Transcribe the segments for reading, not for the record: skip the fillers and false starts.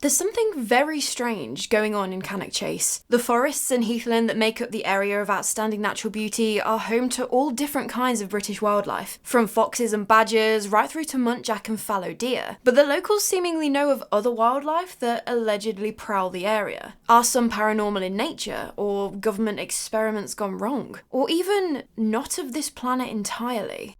There's something very strange going on in Cannock Chase. The forests and heathland that make up the area of outstanding natural beauty are home to all different kinds of British wildlife, from foxes and badgers right through to muntjac and fallow deer. But the locals seemingly know of other wildlife that allegedly prowl the area. Are some paranormal in nature, or government experiments gone wrong? Or even not of this planet entirely?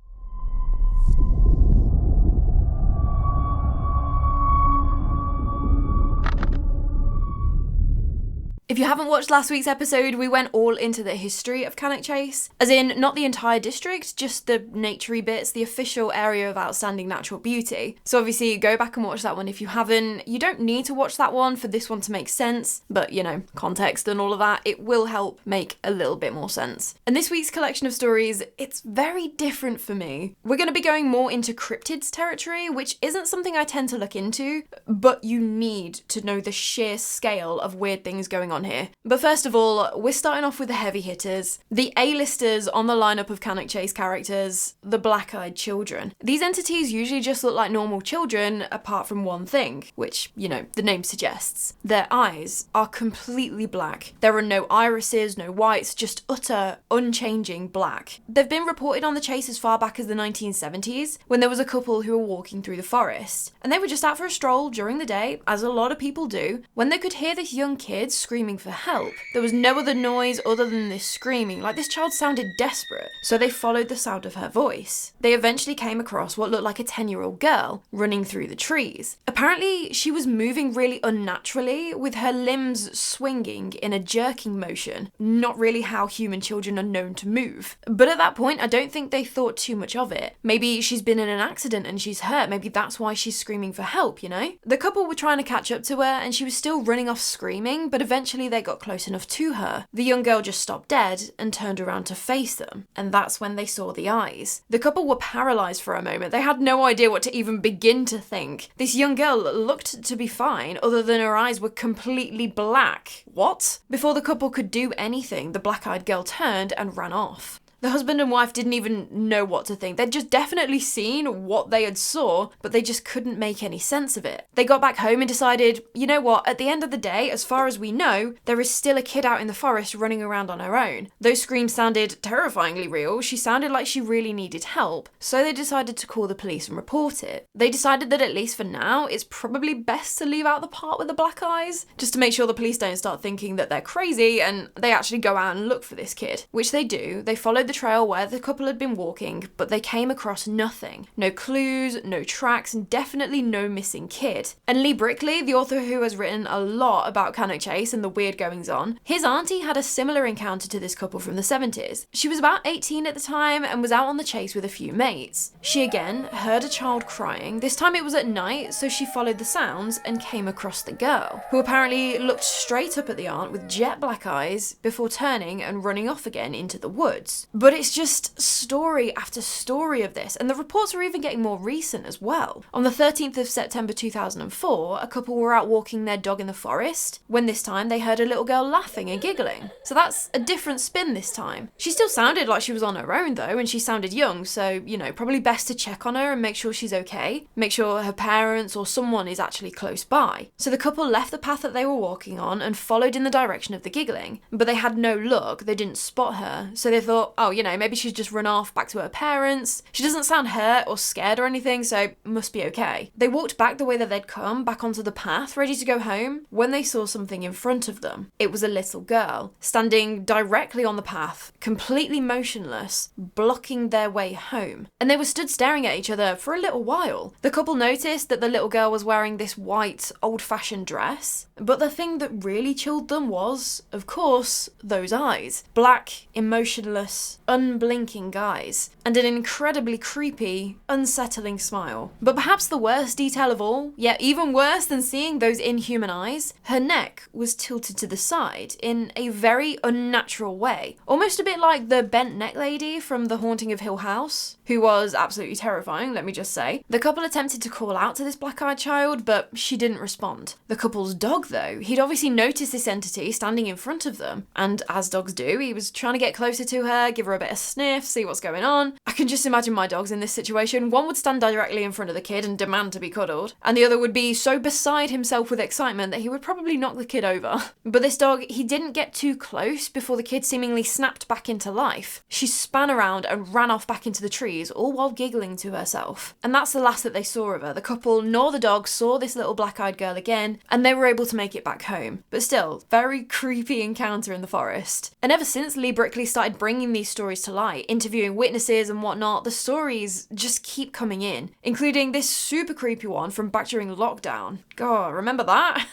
If you haven't watched last week's episode, we went all into the history of Cannock Chase. As in, not the entire district, just the naturey bits, the official area of outstanding natural beauty. So obviously, go back and watch that one if you haven't. You don't need to watch that one for this one to make sense, but you know, context and all of that, it will help make a little bit more sense. And this week's collection of stories, it's very different for me. We're going to be going more into cryptids territory, which isn't something I tend to look into, but you need to know the sheer scale of weird things going on here. But first of all, we're starting off with the heavy hitters, the A-listers on the lineup of Cannock Chase characters, the black-eyed children. These entities usually just look like normal children, apart from one thing, which, you know, the name suggests. Their eyes are completely black. There are no irises, no whites, just utter, unchanging black. They've been reported on the chase as far back as the 1970s, when there was a couple who were walking through the forest, and they were just out for a stroll during the day, as a lot of people do, when they could hear this young kid screaming for help. There was no other noise other than this screaming, like this child sounded desperate, so they followed the sound of her voice. They eventually came across what looked like a 10-year-old girl running through the trees. Apparently, she was moving really unnaturally, with her limbs swinging in a jerking motion, not really how human children are known to move. But at that point, I don't think they thought too much of it. Maybe she's been in an accident and she's hurt, maybe that's why she's screaming for help, you know? The couple were trying to catch up to her and she was still running off screaming, but eventually they got close enough to her. The young girl just stopped dead and turned around to face them, and that's when they saw the eyes. The couple were paralysed for a moment. They had no idea what to even begin to think. This young girl looked to be fine, other than her eyes were completely black. What? Before the couple could do anything, the black-eyed girl turned and ran off. The husband and wife didn't even know what to think. They'd just definitely seen what they had saw, but they just couldn't make any sense of it. They got back home and decided, you know what, at the end of the day, as far as we know, there is still a kid out in the forest running around on her own. Those screams sounded terrifyingly real. She sounded like she really needed help, so they decided to call the police and report it. They decided that at least for now, it's probably best to leave out the part with the black eyes, just to make sure the police don't start thinking that they're crazy and they actually go out and look for this kid, which they do. They followed the trail where the couple had been walking, but they came across nothing. No clues, no tracks, and definitely no missing kid. And Lee Brickley, the author who has written a lot about Cannock Chase and the weird goings on, his auntie had a similar encounter to this couple from the 70s. She was about 18 at the time and was out on the chase with a few mates. She again heard a child crying. This time it was at night, so she followed the sounds and came across the girl, who apparently looked straight up at the aunt with jet black eyes before turning and running off again into the woods. But it's just story after story of this, and the reports are even getting more recent as well. On the 13th of September 2004, a couple were out walking their dog in the forest, when this time they heard a little girl laughing and giggling. So that's a different spin this time. She still sounded like she was on her own though, and she sounded young, so, you know, probably best to check on her and make sure she's okay. Make sure her parents or someone is actually close by. So the couple left the path that they were walking on and followed in the direction of the giggling, but they had no luck. They didn't spot her, so they thought, oh, you know, maybe she's just run off back to her parents. She doesn't sound hurt or scared or anything, so must be okay. They walked back the way that they'd come, back onto the path, ready to go home, when they saw something in front of them. It was a little girl, standing directly on the path, completely motionless, blocking their way home. And they were stood staring at each other for a little while. The couple noticed that the little girl was wearing this white, old-fashioned dress, but the thing that really chilled them was, of course, those eyes. Black, emotionless, unblinking eyes, and an incredibly creepy, unsettling smile. But perhaps the worst detail of all, yet even worse than seeing those inhuman eyes, her neck was tilted to the side in a very unnatural way. Almost a bit like the bent neck lady from The Haunting of Hill House, who was absolutely terrifying, let me just say. The couple attempted to call out to this black-eyed child, but she didn't respond. The couple's dog, though, he'd obviously noticed this entity standing in front of them, and as dogs do, he was trying to get closer to her, give her a bit of sniff, see what's going on, on. I can just imagine my dogs in this situation. One would stand directly in front of the kid and demand to be cuddled, and the other would be so beside himself with excitement that he would probably knock the kid over. But this dog, he didn't get too close before the kid seemingly snapped back into life. She span around and ran off back into the trees, all while giggling to herself. And that's the last that they saw of her. The couple nor the dog saw this little black-eyed girl again, and they were able to make it back home. But still, very creepy encounter in the forest. And ever since Lee Brickley started bringing these stories to light, interviewing witnesses and whatnot, the stories just keep coming in, including this super creepy one from back during lockdown. God, remember that?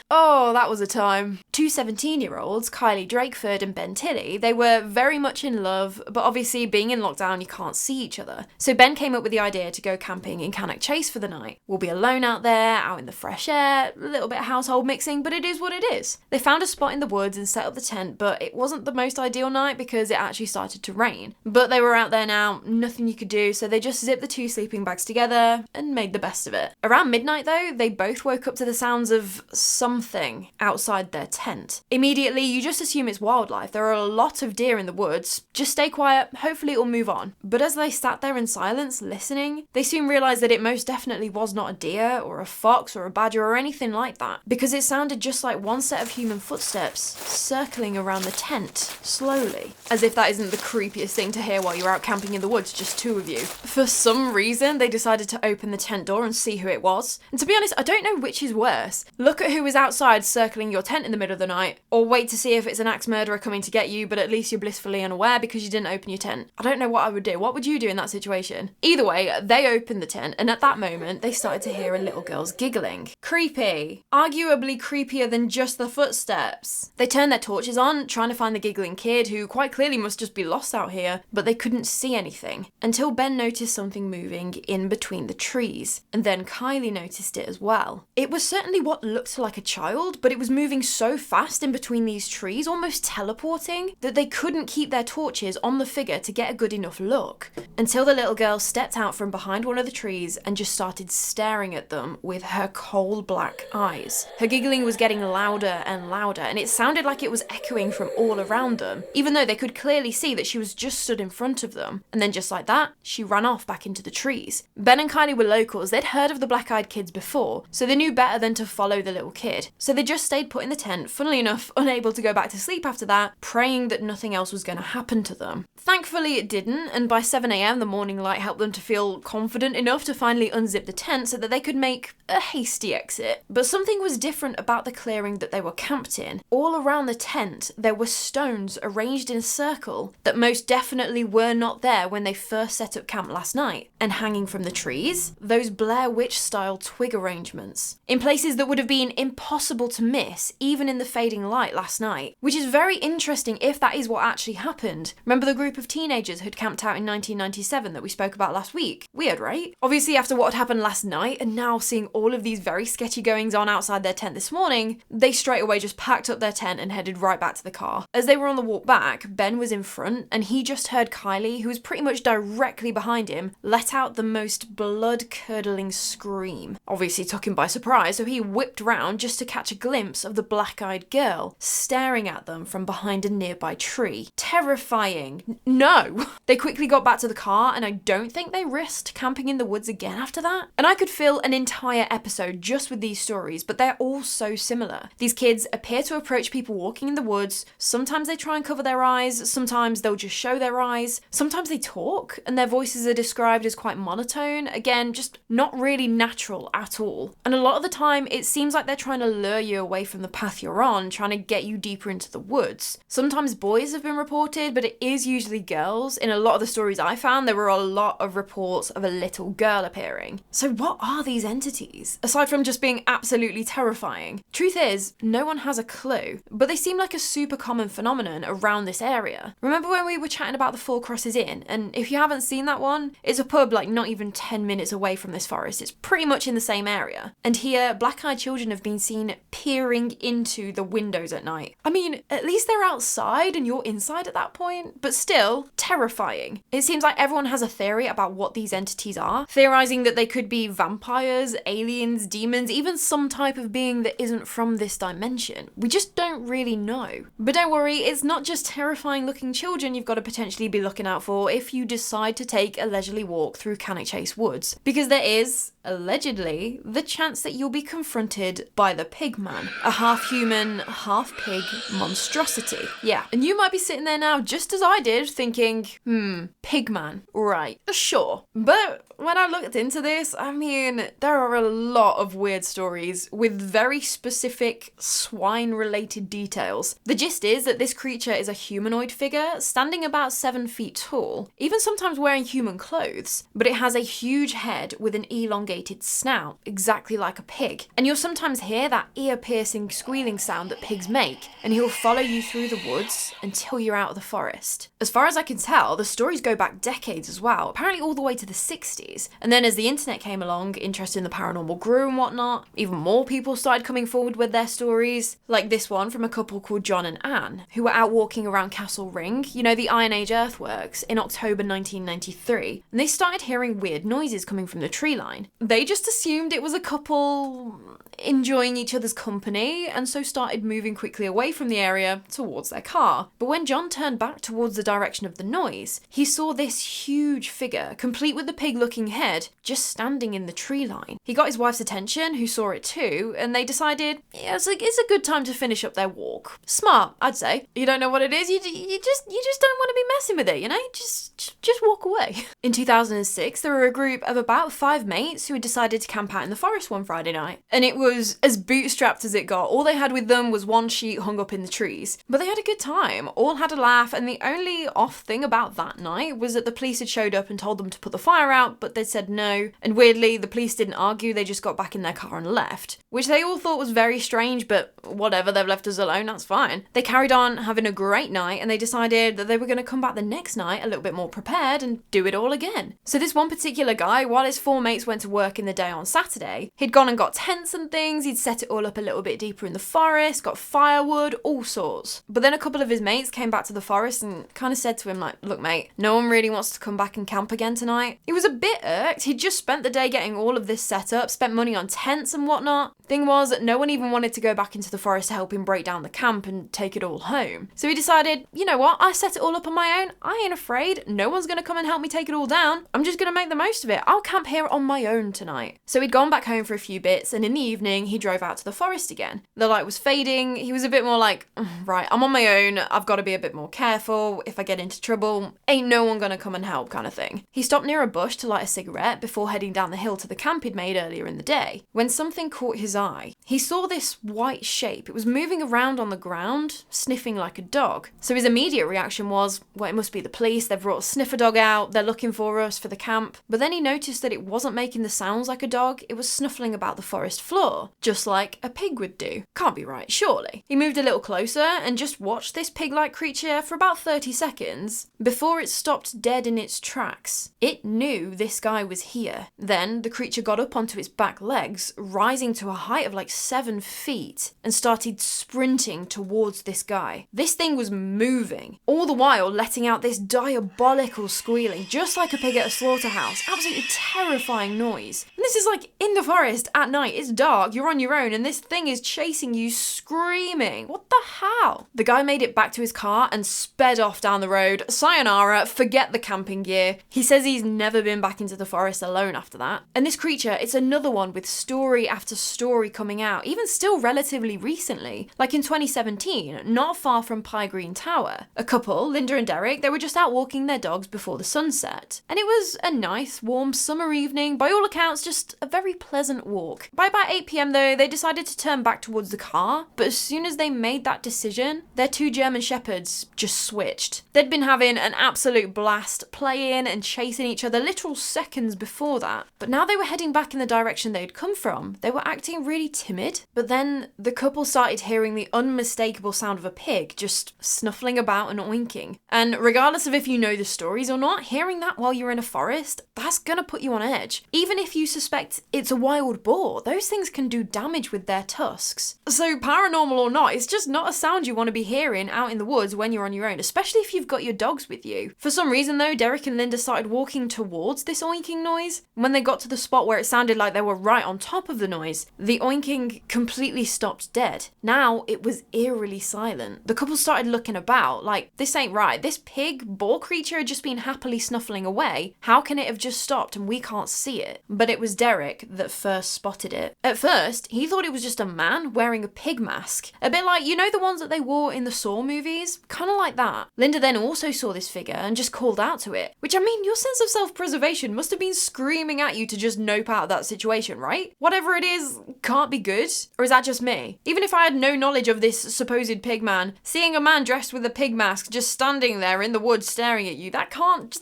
Oh, that was a time. Two 17-year-olds, Kylie Drakeford and Ben Tilley, they were very much in love, but obviously being in lockdown, you can't see each other. So Ben came up with the idea to go camping in Cannock Chase for the night. We'll be alone out there, out in the fresh air, a little bit of household mixing, but it is what it is. They found a spot in the woods and set up the tent, but it wasn't the most ideal night because it actually started to rain. But they were out there now, nothing you could do, so they just zipped the two sleeping bags together and made the best of it. Around midnight though, they both woke up to the sounds of something outside their tent. Immediately, you just assume it's wildlife. There are a lot of deer in the woods. Just stay quiet, hopefully it'll move on. But as they sat there in silence, listening, they soon realised that it most definitely was not a deer or a fox or a badger or anything like that, because it sounded just like one set of human footsteps circling around the tent, slowly. As if that isn't the creepiest thing to hear while you're out camping in the woods, just two of you. For some reason, they decided to open the tent door and see who it was. And to be honest, I don't know which is worse. Look at who is outside circling your tent in the middle of the night, or wait to see if it's an axe murderer coming to get you, but at least you're blissfully unaware because you didn't open your tent. I don't know what I would do. What would you do in that situation? Either way, they opened the tent, and at that moment, they started to hear a little girl's giggling. Creepy. Arguably creepier than just the footsteps. They turned their torches on, trying to find the giggling kid, who quite clearly must just be lost out here, but they couldn't see anything, until Ben noticed something moving in between the trees, and then Kylie noticed it as well. It was certainly what looked like a child, but it was moving so fast in between these trees, almost teleporting, that they couldn't keep their torches on the figure to get a good enough look, until the little girl stepped out from behind one of the trees and just started staring at them with her coal black eyes. Her giggling was getting louder and louder, and it sounded like it was echoing from all around them, even though they could clearly see that she was just stood in front of them. And then just like that, she ran off back into the trees. Ben and Kylie were locals. They'd heard of the black-eyed kids before, so they knew better than to follow the little kid. So they just stayed put in the tent, funnily enough, unable to go back to sleep after that, praying that nothing else was going to happen to them. Thankfully it didn't, and by 7 a.m. the morning light helped them to feel confident enough to finally unzip the tent so that they could make a hasty exit. But something was different about the clearing that they were camped in. All around the tent there were stones arranged in a circle that most definitely were not there when they first set up camp last night. And hanging from the trees, those Blair Witch style twig arrangements, in places that would have been impossible to miss even in the fading light last night. Which is very interesting if that is what actually happened. Remember the group of teenagers who'd camped out in 1997 that we spoke about last week? Weird, right? Obviously after what had happened last night and now seeing all of these very sketchy goings on outside their tent this morning, they straight away just packed up their tent and headed right back to the car. As they were on the walk back, Ben was in front and he just heard Kylie, who was pretty much directly behind him, let out the most blood-curdling scream. Obviously took him by surprise, so he whipped round just to catch a glimpse of the black-eyed girl staring at them from behind a nearby tree. Terrifying. No! They quickly got back to the car and I don't think they risked camping in the woods again after that. And I could fill an entire episode just with these stories, but they're all so similar. These kids appear to approach people walking in the woods. Sometimes they try and cover their eyes, sometimes they'll just show their eyes, sometimes they talk and their voices are described as quite monotone, again just not really natural at all. And a lot of the time it seems like they're trying to lure you away from the path you're on, trying to get you deeper into the woods. Sometimes boys have been reported, but it is usually girls. In a lot of the stories I found, there were a lot of reports of a little girl appearing. So what are these entities, aside from just being absolutely terrifying? Truth is, no one has a clue, but they seem like a super common phenomenon around this area. Remember when we were chatting about the Four Crosses Inn? And if you haven't seen that one, it's a pub like not even 10 minutes away from this forest. It's pretty much in the same area. And here, black-eyed children have been seen peering into the windows at night. I mean, at least they're outside and you're inside at that point, but still terrifying. It seems like everyone has a theory about what these entities are, theorizing that they could be vampires, aliens, demons, even some type of being that isn't from this dimension. We just don't really know. But don't worry, it's not just terrifying looking children you've got to potentially be looking out for if you decide to take a leisurely walk through Cannock Chase woods, because there is, allegedly, the chance that you'll be confronted by the Pigman, a half-human, half-pig monstrosity. Yeah, and you might be sitting there now, just as I did, thinking, Pigman, right, sure. But when I looked into this, I mean, there are a lot of weird stories with very specific swine-related details. The gist is that this creature is a humanoid figure, standing about 7 feet tall, even sometimes wearing human clothes, but it has a huge head with an elongated snout, exactly like a pig. And you'll sometimes hear that ear-piercing squealing sound that pigs make, and he'll follow you through the woods until you're out of the forest. As far as I can tell, the stories go back decades as well, apparently all the way to the 60s. And then as the internet came along, interest in the paranormal grew and whatnot, even more people started coming forward with their stories, like this one from a couple called John and Anne, who were out walking around Castle Ring, you know, the Iron Age earthworks, in October 1993, and they started hearing weird noises coming from the tree line. They just assumed it was a couple enjoying each other's company, and so started moving quickly away from the area towards their car. But when John turned back towards the direction of the noise, he saw this huge figure, complete with the pig-looking head, just standing in the tree line. He got his wife's attention, who saw it too, and they decided, yeah, it's a good time to finish up their walk. Smart, I'd say. You don't know what it is, you just don't want to be messing with it, you know? Just walk away. In 2006, there were a group of about 5 mates who had decided to camp out in the forest one Friday night, and it was as bootstrapped as it got. All they had with them was one sheet hung up in the trees. But they had a good time, all had a laugh, and the only off thing about that night was that the police had showed up and told them to put the fire out, but they'd said no, and weirdly, the police didn't argue, they just got back in their car and left, which they all thought was very strange, but whatever, they've left us alone, that's fine. They carried on having a great night, and they decided that they were going to come back the next night a little bit more prepared and do it all again. So this one particular guy, while his 4 mates went to work in the day on Saturday, he'd gone and got tents and things, he'd set it all up a little bit deeper in the forest, got firewood, all sorts. But then a couple of his mates came back to the forest and kind of said to him like, look mate, no one really wants to come back and camp again tonight. He was a bit irked, he'd just spent the day getting all of this set up, spent money on tents and whatnot. Thing was, no one even wanted to go back into the forest to help him break down the camp and take it all home. So he decided, you know what, I set it all up on my own, I ain't afraid, no one's gonna come and help me take it all down, I'm just gonna make the most of it, I'll camp here on my own tonight. So he'd gone back home for a few bits, and in the evening he drove out to the forest again. The light was fading, he was a bit more like, right, I'm on my own, I've got to be a bit more careful, if I get into trouble, ain't no one gonna come and help kind of thing. He stopped near a bush to light a cigarette before heading down the hill to the camp he'd made earlier in the day, when something caught his eye. He saw this white shape, it was moving around on the ground, sniffing like a dog. So his immediate reaction was, well, it must be the police, they've brought a sniffer dog out, they're looking for us for the camp. But then he noticed that it wasn't making the sounds like a dog, it was snuffling about the forest floor, just like a pig would do. Can't be right, surely. He moved a little closer and just watched this pig-like creature for about 30 seconds before it stopped dead in its tracks. It knew this guy was here. Then the creature got up onto its back legs, rising to a height of like 7 feet, and started sprinting towards this guy. This thing was moving, all the while letting out this diabolical squealing, just like a pig at a slaughterhouse. Absolutely terrifying noise. And this is like in the forest at night, it's dark, you're on your own, and this thing is chasing you screaming. What the hell? The guy made it back to his car and sped off down the road. Sayonara, forget the camping gear. He says he's never been back into the forest alone after that. And this creature, it's another one with story after story coming out, even still relatively recently. Like in 2017, not far from Pie Green Tower. A couple, Linda and Derek, they were just out walking their dogs before the sunset. And it was a nice, warm summer evening, by all accounts just a very pleasant walk. By about 8 PM though, they decided to turn back towards the car, but as soon as they made that decision, their 2 German shepherds just switched. They'd been having an absolute blast, playing and chasing each other literal seconds before that, but now they were heading back in the direction they'd come from. They were acting really timid, but then the couple started hearing the unmistakable sound of a pig just snuffling about and oinking. And regardless of if you know the stories or not, hearing that while you're in a forest, that's gonna put you on edge. Even if you suspect it's a wild boar, those things can do damage with their tusks. So paranormal or not, it's just not a sound you want to be hearing out in the woods when you're on your own, especially if you've got your dogs with you. For some reason though, Derek and Linda started walking towards this oinking noise. When they got to the spot where it sounded like they were right on top of the noise, the oinking completely stopped dead. Now it was eerily silent. The couple started looking about, like, this ain't right. This pig boar creature had just been happily snuffling away. How can it have just stopped and we can't see it? But it was Derek that first spotted it. At first, he thought it was just a man wearing a pig mask. A bit like, you know, the ones that they wore in the Saw movies? Kind of like that. Linda then also saw this figure and just called out to it. Which, I mean, your sense of self-preservation must have been screaming at you to just nope out of that situation, right? Whatever it is, can't be good. Or is that just me? Even if I had no knowledge of this supposed pig man, seeing a man dressed with a pig mask just standing there in the woods staring at you, that can't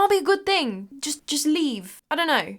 be a good thing. Just leave. I don't know.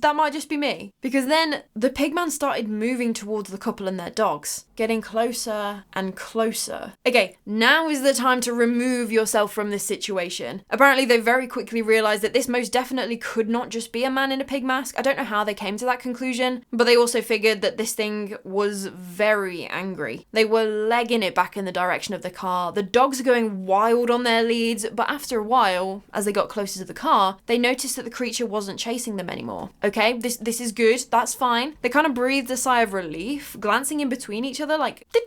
That might just be me. Because then the pigman started moving towards the couple and their dogs, getting closer and closer. Okay, now is the time to remove yourself from this situation. Apparently they very quickly realised that this most definitely could not just be a man in a pig mask. I don't know how they came to that conclusion, but they also figured that this thing was very angry. They were legging it back in the direction of the car. The dogs are going wild on their leads, but after a while, as they got closer to the car, they noticed that the creature wasn't chasing them anymore. Okay, this is good, that's fine. They kind of breathed a sigh of relief, glancing in between each other like, did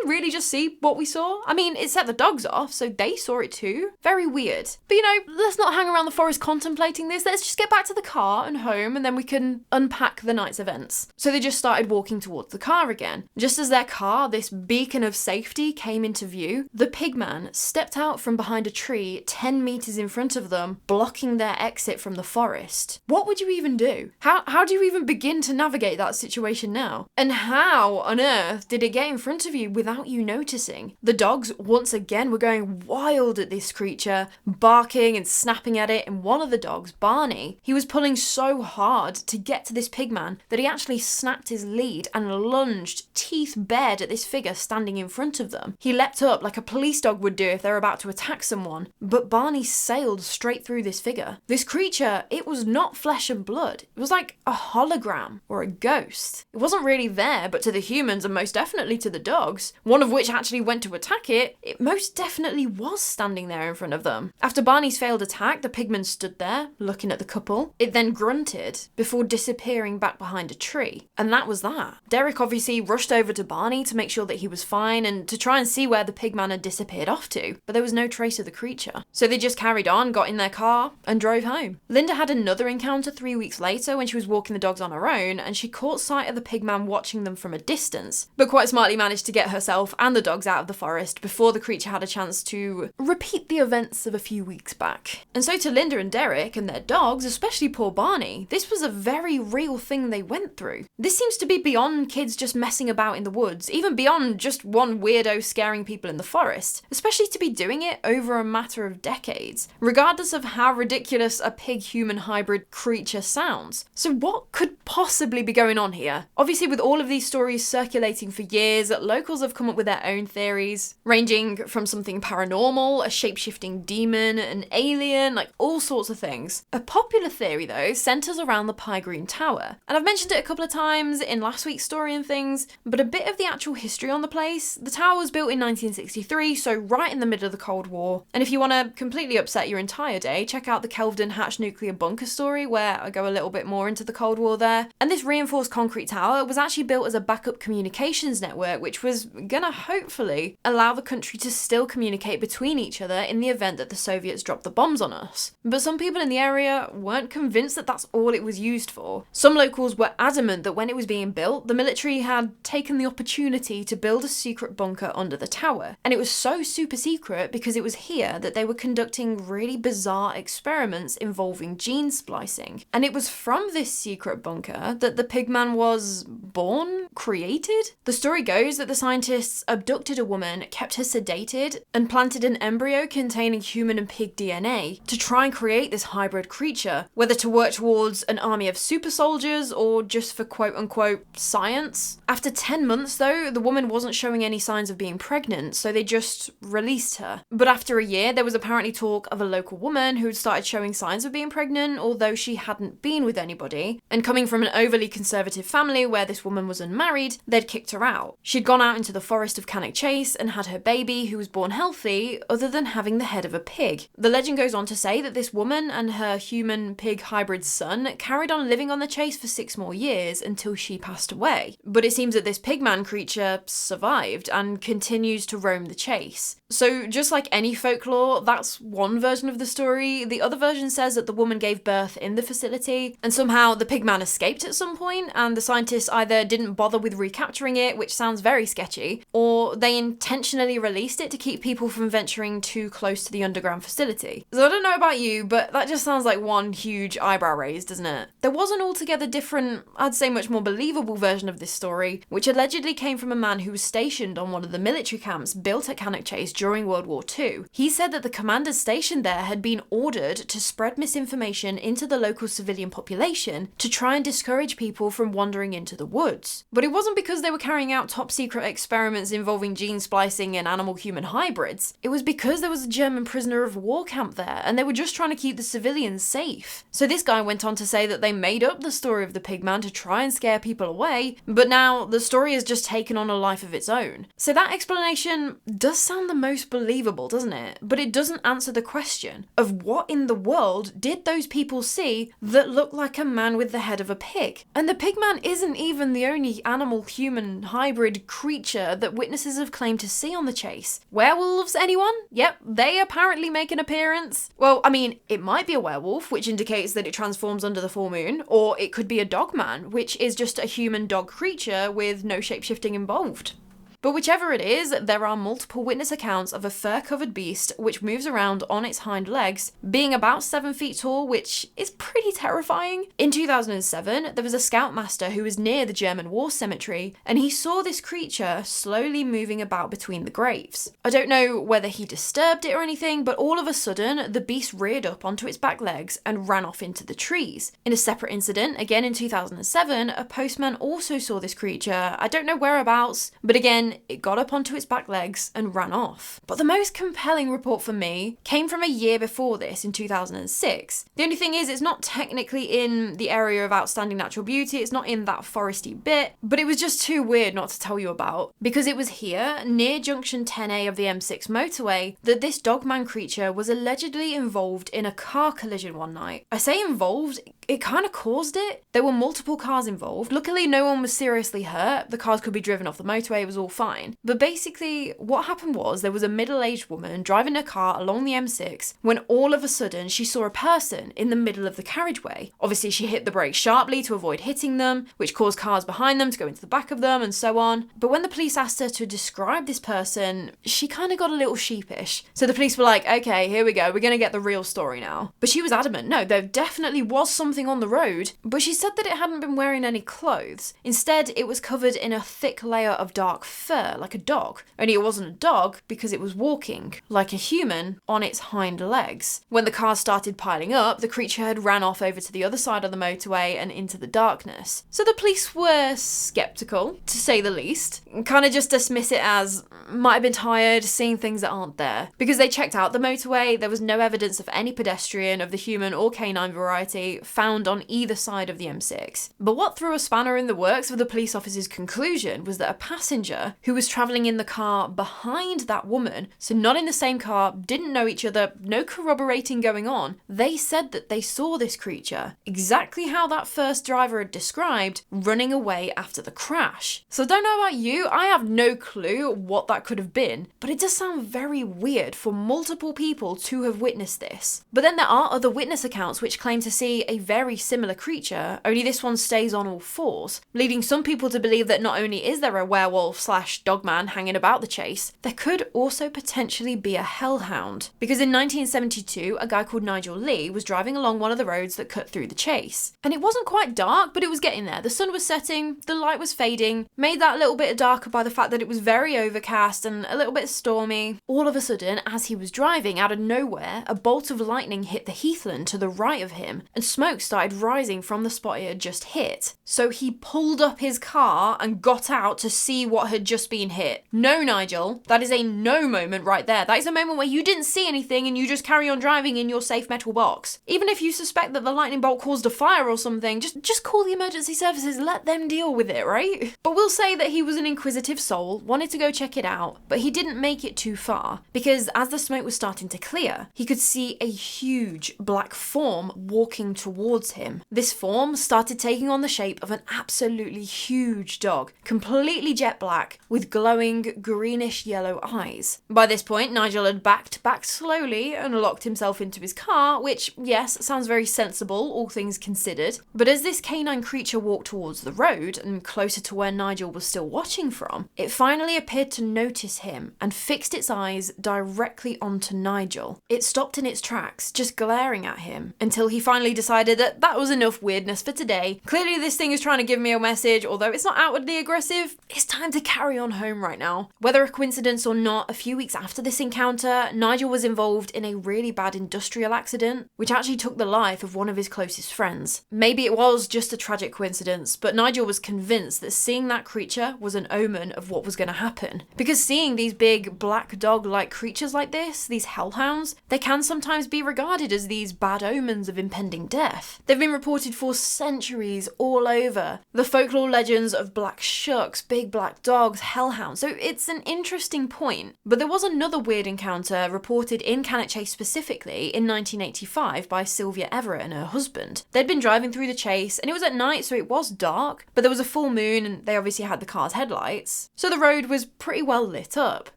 we really just see what we saw? I mean, it set the dogs off, so they saw it too. Very weird. But you know, let's not hang around the forest contemplating this. Let's just get back to the car and home, and then we can unpack the night's events. So they just started walking towards the car again. Just as their car, this beacon of safety, came into view, the pigman stepped out from behind a tree 10 meters in front of them, blocking their exit from the forest. What would you even do? How do you even begin to navigate that situation now? And how on earth did it get in front of you without you noticing? The dogs, once again, were going wild at this creature, barking and snapping at it, and one of the dogs, Barney, he was pulling so hard to get to this pigman that he actually snapped his lead and lunged, teeth bared, at this figure standing in front of them. He leapt up like a police dog would do if they're about to attack someone, but Barney sailed straight through this figure. This creature, it was not flesh and blood. It was like a hologram or a ghost. It wasn't really there, but to the humans and most definitely to the dogs, one of which actually went to attack it, it most definitely was standing there in front of them. After Barney's failed attack, the pigman stood there, looking at the couple. It then grunted before disappearing back behind a tree. And that was that. Derek obviously rushed over to Barney to make sure that he was fine and to try and see where the pigman had disappeared off to, but there was no trace of the creature. So they just carried on, got in their car, and drove home. Linda had another encounter 3 weeks later when she was walking the dogs on her own, and she caught sight of the pigman watching them from a distance, but quite smartly managed to get herself and the dogs out of the forest before the creature had a chance to repeat the events of a few weeks back. And so to Linda and Derek and their dogs, especially poor Barney, this was a very real thing they went through. This seems to be beyond kids just messing about in the woods, even beyond just one weirdo scaring people in the forest, especially to be doing it over a matter of decades, regardless of how ridiculous a pig-human hybrid creature sounds. So what could possibly be going on here? Obviously, with all of these stories circulating for years, locals have come up with their own theories, ranging from something paranormal, a shape-shifting demon, an alien, like all sorts of things. A popular theory, though, centres around the Pie Green Tower. And I've mentioned it a couple of times in last week's story and things, but a bit of the actual history on the place. The tower was built in 1963, so right in the middle of the Cold War. And if you want to completely upset your entire day, check out the Kelvedon Hatch nuclear bunker story, where I go a little bit more into the Cold War there. And this reinforced concrete tower was actually built as a backup communications network, which was gonna hopefully allow the country to still communicate between each other in the event that the Soviets dropped the bombs on us. But some people in the area weren't convinced that that's all it was used for. Some locals were adamant that when it was being built, the military had taken the opportunity to build a secret bunker under the tower. And it was so super secret because it was here that they were conducting really bizarre experiments involving gene splicing. And it was from this secret bunker that the pigman was born, created. The story goes that the scientists scientists abducted a woman, kept her sedated, and planted an embryo containing human and pig DNA to try and create this hybrid creature, whether to work towards an army of super soldiers or just for quote-unquote science. After 10 months though, the woman wasn't showing any signs of being pregnant, so they just released her. But after a year, there was apparently talk of a local woman who'd started showing signs of being pregnant, although she hadn't been with anybody. And coming from an overly conservative family where this woman was unmarried, they'd kicked her out. She'd gone out into the forest of Cannock Chase and had her baby, who was born healthy, other than having the head of a pig. The legend goes on to say that this woman and her human-pig hybrid son carried on living on the chase for 6 more years until she passed away. But it seems that this Pigman creature survived and continues to roam the chase. So just like any folklore, that's one version of the story. The other version says that the woman gave birth in the facility and somehow the Pigman escaped at some point, and the scientists either didn't bother with recapturing it, which sounds very sketchy, or they intentionally released it to keep people from venturing too close to the underground facility. So I don't know about you, but that just sounds like one huge eyebrow raise, doesn't it? There was an altogether different, I'd say much more believable version of this story, which allegedly came from a man who was stationed on one of the military camps built at Cannock Chase during World War II. He said that the commanders stationed there had been ordered to spread misinformation into the local civilian population to try and discourage people from wandering into the woods. But it wasn't because they were carrying out top secret experiments involving gene splicing and animal-human hybrids. It was because there was a German prisoner of war camp there and they were just trying to keep the civilians safe. So this guy went on to say that they made up the story of the Pigman to try and scare people away, but now the story has just taken on a life of its own. So that explanation does sound the most believable, doesn't it? But it doesn't answer the question of what in the world did those people see that looked like a man with the head of a pig? And the Pigman isn't even the only animal-human hybrid creature that witnesses have claimed to see on the chase. Werewolves, anyone? Yep, they apparently make an appearance. Well, I mean, it might be a werewolf, which indicates that it transforms under the full moon, or it could be a dogman, which is just a human-dog creature with no shape-shifting involved. But whichever it is, there are multiple witness accounts of a fur-covered beast which moves around on its hind legs, being about 7 feet tall, which is pretty terrifying. In 2007, there was a scoutmaster who was near the German war cemetery, and he saw this creature slowly moving about between the graves. I don't know whether he disturbed it or anything, but all of a sudden, the beast reared up onto its back legs and ran off into the trees. In a separate incident, again in 2007, a postman also saw this creature. I don't know whereabouts, but again, it got up onto its back legs and ran off. But the most compelling report for me came from a year before this, in 2006. The only thing is, it's not technically in the area of outstanding natural beauty, it's not in that foresty bit, but it was just too weird not to tell you about, because it was here, near junction 10A of the M6 motorway, that this dogman creature was allegedly involved in a car collision one night. I say involved, it kind of caused it. There were multiple cars involved. Luckily, no one was seriously hurt. The cars could be driven off the motorway, it was all fine. But basically, what happened was there was a middle-aged woman driving a car along the M6 when all of a sudden she saw a person in the middle of the carriageway. Obviously, she hit the brakes sharply to avoid hitting them, which caused cars behind them to go into the back of them and so on. But when the police asked her to describe this person, she kind of got a little sheepish. So the police were like, okay, here we go, we're going to get the real story now. But she was adamant, no, there definitely was something on the road, but she said that it hadn't been wearing any clothes. Instead, it was covered in a thick layer of dark fur, like a dog. Only it wasn't a dog because it was walking, like a human, on its hind legs. When the cars started piling up, the creature had ran off over to the other side of the motorway and into the darkness. So the police were skeptical, to say the least, and kind of just dismiss it as, might have been tired, seeing things that aren't there. Because they checked out the motorway, there was no evidence of any pedestrian of the human or canine variety found on either side of the M6. But what threw a spanner in the works of the police officer's conclusion was that a passenger who was travelling in the car behind that woman, so not in the same car, didn't know each other, no corroborating going on, they said that they saw this creature, exactly how that first driver had described, running away after the crash. So I don't know about you, I have no clue what that could have been, but it does sound very weird for multiple people to have witnessed this. But then there are other witness accounts which claim to see a very very similar creature, only this one stays on all fours, leading some people to believe that not only is there a werewolf/dogman hanging about the chase, there could also potentially be a hellhound. Because in 1972, a guy called Nigel Lee was driving along one of the roads that cut through the chase. And it wasn't quite dark, but it was getting there. The sun was setting, the light was fading, made that a little bit darker by the fact that it was very overcast and a little bit stormy. All of a sudden, as he was driving, out of nowhere, a bolt of lightning hit the heathland to the right of him, and smoke started rising from the spot it had just hit. So he pulled up his car and got out to see what had just been hit. No, Nigel, that is a no moment right there. That is a moment where you didn't see anything and you just carry on driving in your safe metal box. Even if you suspect that the lightning bolt caused a fire or something, just call the emergency services, let them deal with it, right? But we'll say that he was an inquisitive soul, wanted to go check it out, but he didn't make it too far, because as the smoke was starting to clear, he could see a huge black form walking towards him. This form started taking on the shape of an absolutely huge dog, completely jet black, with glowing greenish yellow eyes. By this point, Nigel had backed back slowly and locked himself into his car, which, yes, sounds very sensible, all things considered. But as this canine creature walked towards the road, and closer to where Nigel was still watching from, it finally appeared to notice him and fixed its eyes directly onto Nigel. It stopped in its tracks, just glaring at him, until he finally decided that that was enough weirdness for today. Clearly this thing is trying to give me a message, although it's not outwardly aggressive. It's time to carry on home right now. Whether a coincidence or not, a few weeks after this encounter, Nigel was involved in a really bad industrial accident, which actually took the life of one of his closest friends. Maybe it was just a tragic coincidence, but Nigel was convinced that seeing that creature was an omen of what was going to happen. Because seeing these big black dog-like creatures like this, these hellhounds, they can sometimes be regarded as these bad omens of impending death. They've been reported for centuries all over. The folklore legends of black shucks, big black dogs, hellhounds, so it's an interesting point. But there was another weird encounter reported in Cannock Chase specifically in 1985 by Sylvia Everett and her husband. They'd been driving through the chase and it was at night, so it was dark, but there was a full moon and they obviously had the car's headlights, so the road was pretty well lit up.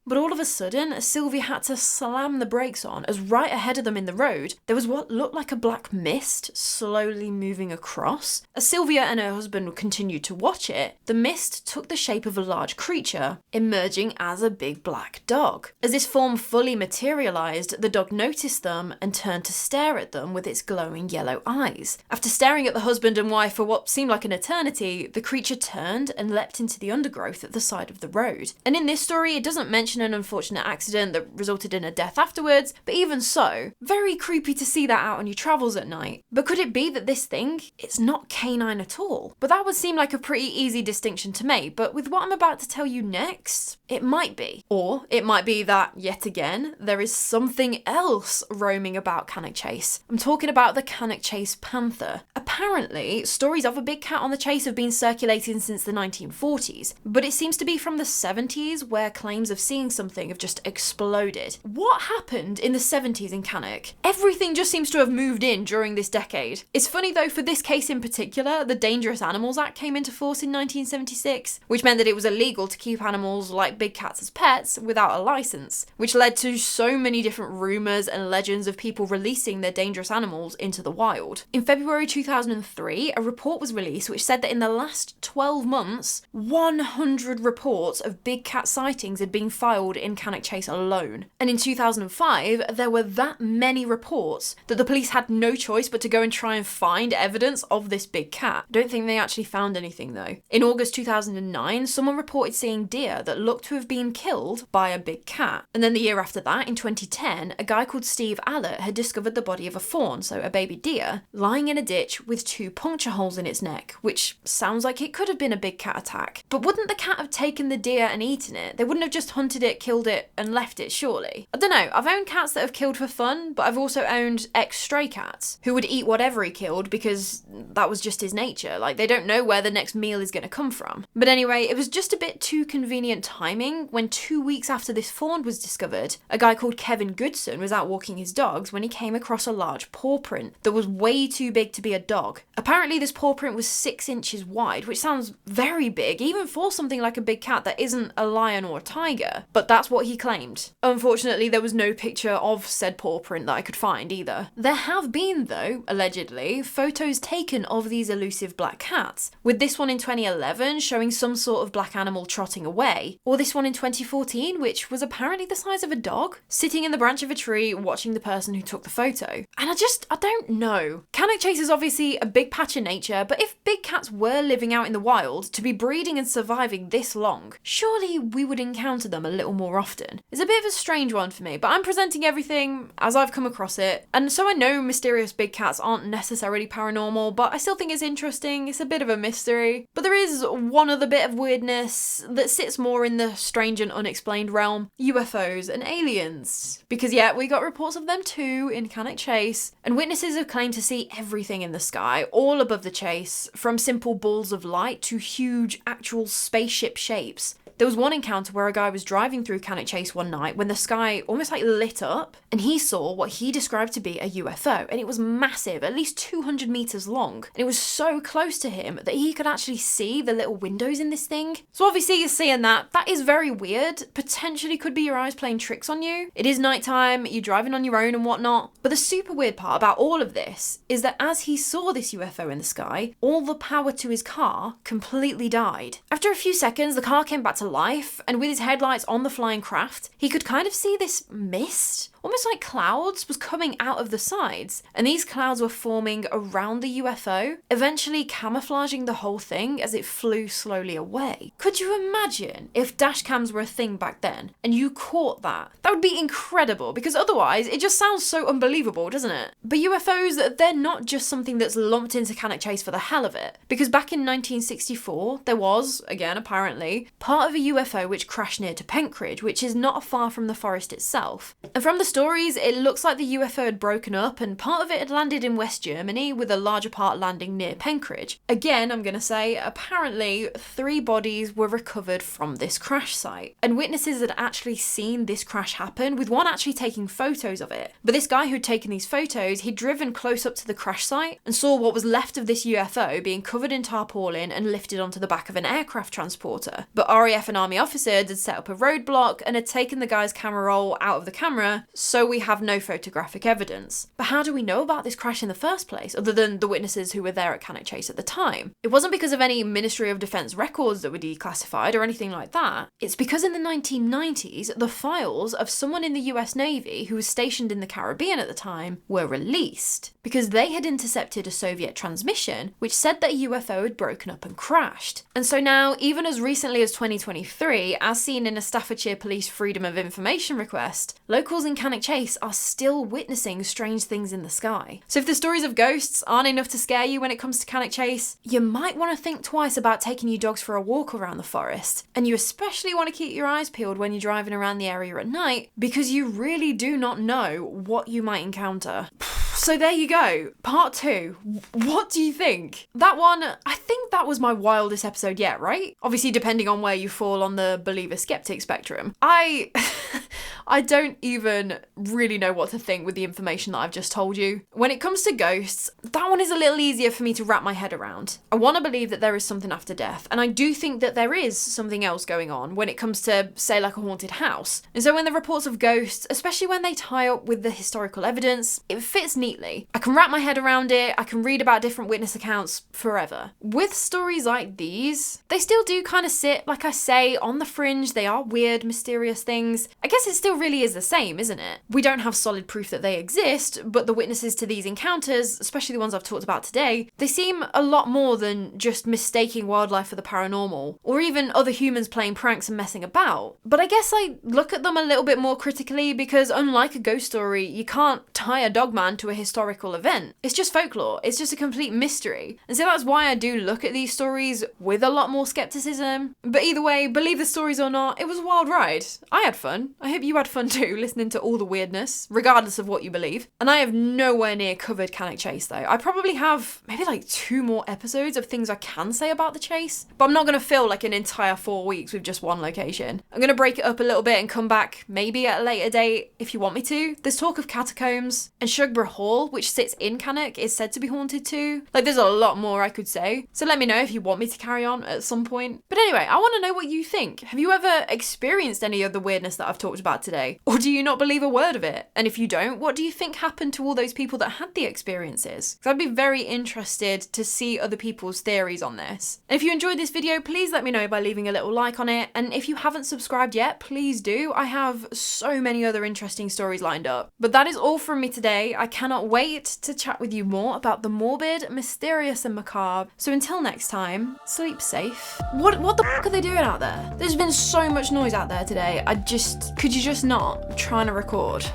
But all of a sudden, Sylvia had to slam the brakes on as right ahead of them in the road, there was what looked like a black mist slowly moving across. As Sylvia and her husband continued to watch it, the mist took the shape of a large creature, emerging as a big black dog. As this form fully materialized, the dog noticed them and turned to stare at them with its glowing yellow eyes. After staring at the husband and wife for what seemed like an eternity, the creature turned and leapt into the undergrowth at the side of the road. And in this story, it doesn't mention an unfortunate accident that resulted in a death afterwards, but even so, very creepy to see that out on your travels at night. But could it be that this thing, it's not canine at all? But that would seem like a pretty easy distinction to make, but with what I'm about to tell you next, it might be. Or it might be that, yet again, there is something else roaming about Cannock Chase. I'm talking about the Cannock Chase panther. Apparently, stories of a big cat on the chase have been circulating since the 1940s, but it seems to be from the 70s where claims of seeing something have just exploded. What happened in the 70s in Cannock? Everything just seems to have moved in during this decade. It's funny though, for this case in particular, the Dangerous Animals Act came into force in 1976, which meant that it was illegal to keep animals like big cats as pets without a license, which led to so many different rumours and legends of people releasing their dangerous animals into the wild. In February 2003, a report was released which said that in the last 12 months, 100 reports of big cat sightings had been filed in Cannock Chase alone. And in 2005, there were that many reports that the police had no choice but to go and try and find evidence of this big cat. I don't think they actually found anything though. In August 2009, someone reported seeing deer that looked to have been killed by a big cat. And then the year after that, in 2010, a guy called Steve Allett had discovered the body of a fawn, so a baby deer, lying in a ditch with 2 puncture holes in its neck, which sounds like it could have been a big cat attack. But wouldn't the cat have taken the deer and eaten it? They wouldn't have just hunted it, killed it, and left it, surely. I don't know, I've owned cats that have killed for fun, but I've also owned ex-stray cats who would eat whatever he killed because that was just his nature. Like, they don't know where the next meal is going to come from. But anyway, it was just a bit too convenient timing when 2 weeks after this fawn was discovered, a guy called Kevin Goodson was out walking his dogs when he came across a large paw print that was way too big to be a dog dog. Apparently this paw print was 6 inches wide, which sounds very big, even for something like a big cat that isn't a lion or a tiger, but that's what he claimed. Unfortunately, there was no picture of said paw print that I could find either. There have been, though, allegedly, photos taken of these elusive black cats, with this one in 2011 showing some sort of black animal trotting away, or this one in 2014, which was apparently the size of a dog, sitting in the branch of a tree watching the person who took the photo. And I don't know. Cannock Chase is obviously a big patch of nature, but if big cats were living out in the wild, to be breeding and surviving this long, surely we would encounter them a little more often. It's a bit of a strange one for me, but I'm presenting everything as I've come across it, and so I know mysterious big cats aren't necessarily paranormal, but I still think it's interesting. It's a bit of a mystery. But there is one other bit of weirdness that sits more in the strange and unexplained realm: UFOs and aliens. Because yeah, we got reports of them too in Cannock Chase, and witnesses have claimed to see everything in the sky, all above the chase, from simple balls of light to huge actual spaceship shapes. There was one encounter where a guy was driving through Cannock Chase one night when the sky almost like lit up, and he saw what he described to be a UFO, and it was massive, at least 200 meters long, and it was so close to him that he could actually see the little windows in this thing. So obviously you're seeing that is very weird, potentially could be your eyes playing tricks on you. It is nighttime, you're driving on your own and whatnot, but the super weird part about all of this is that as he saw this UFO in the sky, all the power to his car completely died. After a few seconds, the car came back to life, and with his headlights on the flying craft, he could kind of see this mist, almost like clouds, was coming out of the sides, and these clouds were forming around the UFO, eventually camouflaging the whole thing as it flew slowly away. Could you imagine if dash cams were a thing back then and you caught that? That would be incredible, because otherwise it just sounds so unbelievable, doesn't it? But UFOs, they're not just something that's lumped into Cannock Chase for the hell of it, because back in 1964 there was, again apparently, part of a UFO which crashed near to Penkridge, which is not far from the forest itself. And from the stories, it looks like the UFO had broken up and part of it had landed in West Germany, with a larger part landing near Penkridge. Again, I'm gonna say, apparently 3 bodies were recovered from this crash site, and witnesses had actually seen this crash happen, with one actually taking photos of it. But this guy who'd taken these photos, he'd driven close up to the crash site and saw what was left of this UFO being covered in tarpaulin and lifted onto the back of an aircraft transporter. But RAF and Army officers had set up a roadblock and had taken the guy's camera roll out of the camera, so we have no photographic evidence. But how do we know about this crash in the first place, other than the witnesses who were there at Cannock Chase at the time? It wasn't because of any Ministry of Defence records that were declassified or anything like that. It's because in the 1990s, the files of someone in the US Navy who was stationed in the Caribbean at the time were released, because they had intercepted a Soviet transmission which said that a UFO had broken up and crashed. And so now, even as recently as 2023, as seen in a Staffordshire Police Freedom of Information request, locals in Cannock Chase are still witnessing strange things in the sky. So if the stories of ghosts aren't enough to scare you when it comes to Cannock Chase, you might want to think twice about taking your dogs for a walk around the forest. And you especially want to keep your eyes peeled when you're driving around the area at night, because you really do not know what you might encounter. So there you go, part 2. What do you think? That one, I think that was my wildest episode yet, right? Obviously depending on where you fall on the believer-skeptic spectrum. I don't even really know what to think with the information that I've just told you. When it comes to ghosts, that one is a little easier for me to wrap my head around. I want to believe that there is something after death, and I do think that there is something else going on when it comes to, say, like a haunted house. And so when the reports of ghosts, especially when they tie up with the historical evidence, it fits neatly. I can wrap my head around it, I can read about different witness accounts forever. With stories like these, they still do kind of sit, like I say, on the fringe. They are weird, mysterious things. I guess it still really is the same, isn't it? We don't have solid proof that they exist, but the witnesses to these encounters, especially the ones I've talked about today, they seem a lot more than just mistaking wildlife for the paranormal, or even other humans playing pranks and messing about. But I guess I look at them a little bit more critically, because unlike a ghost story, you can't tie a dogman to a historical event. It's just folklore. It's just a complete mystery. And so that's why I do look at these stories with a lot more skepticism. But either way, believe the stories or not, it was a wild ride. I had fun. I hope you had had fun too, listening to all the weirdness, regardless of what you believe. And I have nowhere near covered Cannock Chase though. I probably have maybe like 2 more episodes of things I can say about the chase, but I'm not going to fill like an entire 4 weeks with just one location. I'm going to break it up a little bit and come back maybe at a later date if you want me to. There's talk of catacombs, and Shugborough Hall, which sits in Cannock, is said to be haunted too. Like, there's a lot more I could say, so let me know if you want me to carry on at some point. But anyway, I want to know what you think. Have you ever experienced any of the weirdness that I've talked about today? Or do you not believe a word of it? And if you don't, what do you think happened to all those people that had the experiences? Because I'd be very interested to see other people's theories on this. And if you enjoyed this video, please let me know by leaving a little like on it. And if you haven't subscribed yet, please do. I have so many other interesting stories lined up. But that is all from me today. I cannot wait to chat with you more about the morbid, mysterious and macabre. So until next time, sleep safe. What the f*** are they doing out there? There's been so much noise out there today. Could you just not? I'm trying to record.